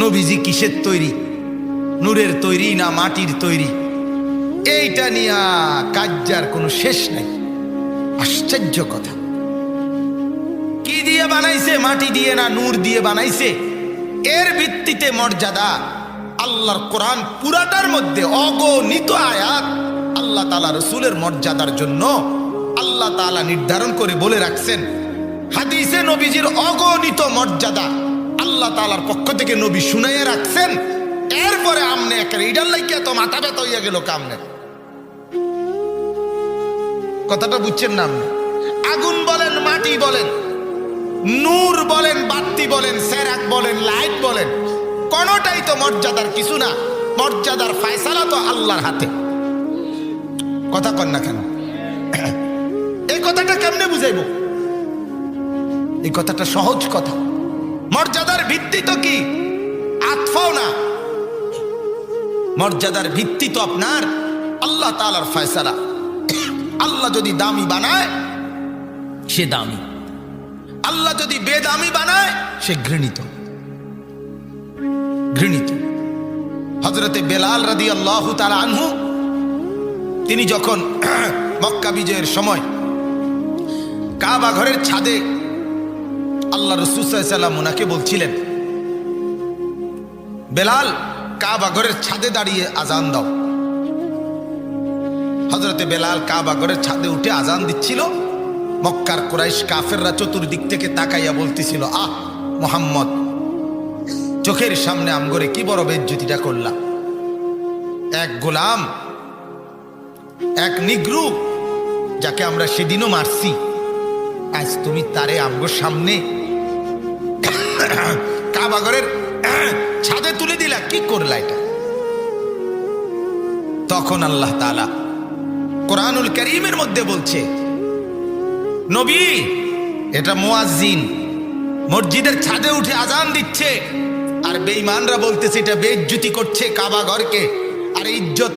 নবীজি কিসের তৈরি, নূরের তৈরি না মাটির তৈরি, এইটা নিয়ে কাজ্জার কোনো শেষ নাই। আশ্চর্য কথা, কি দিয়ে বানাইছে, মাটি দিয়ে না নূর দিয়ে বানাইছে, এর ভিত্তিতে মর্যাদা। আল্লাহর কোরআন পুরাটার মধ্যে অগণিত আয়াত আল্লাহ তাআলা রাসূলের মর্যাদার জন্য আল্লাহ তাআলা নির্ধারণ করে বলে রাখছেন। হাদিসে নবীজির অগণিত মর্যাদা আল্লাহ তাআলার পক্ষ থেকে নবী শুনাইয়া রাখছেন। এরপরে আমনে একটা ইডার লাইকে তো মাথা ব্যথা হইয়া গেল কামনে। কথাটা বুঝছেন না আপনি? আগুন বলেন, মাটি বলেন, নূর বলেন, বাতি বলেন, সেরাক বলেন, লাইট বলেন, কোনটাই তো মর্যাদার কিছু না। মর্যাদার ফয়সালা তো আল্লাহর হাতে। কথা কন না কেন? এই কথাটা কেমনে বুঝাইব? এই কথাটা সহজ কথা। মর্যাদার ভিত্তি তো কি আতফাও না, মর্যাদার ভিত্তি তো আপনার আল্লাহ তাআলার ফয়সালা। আল্লাহ যদি দামি বানায় সে দামি, আল্লাহ যদি বেদামি বানায় সে ঘৃণিত। ঘৃণিত। হযরতে বেলাল রাদিয়াল্লাহু তাআলা আনহু তিনি যখন মক্কা বিজয়ের সময় কাবা ঘরের ছাদে আল্লাহ রাসূল সাল্লাল্লাহু আলাইহি ওয়াসাল্লাম ওনাকে বলছিলেন, বেলাল কাবা ঘরের ছাদে দাঁড়িয়ে আজান দাও। হযরতে বেলাল কাবা ঘরের ছাদে উঠে আজান দিচ্ছিল। মক্কার কুরাইশ কাফেররা চতুর্দিক থেকে তাকাইয়া বলতেছিল, আহ মুহাম্মদ, চোখের সামনে আমগরে কি বড় বেইজ্জতিটা করলা। এক গোলাম, এক নিগ্রু, যাকে আমরা সেদিনও মারছি, আজ তুমি তারে আমগোর সামনে কাবা ঘরের ছাদে তুলে দিলা, কি করলা এটা? তখন আল্লাহ তাআলা কোরআনুল কারীমের মধ্যে বলছে, নবী, এটা মুয়াজ্জিন মসজিদের ছাদে উঠে আজান দিচ্ছে, আর বেঈমানরা বলতেছে এটা বেইজ্জতি করছে কাবা ঘরকে, আর ইজ্জত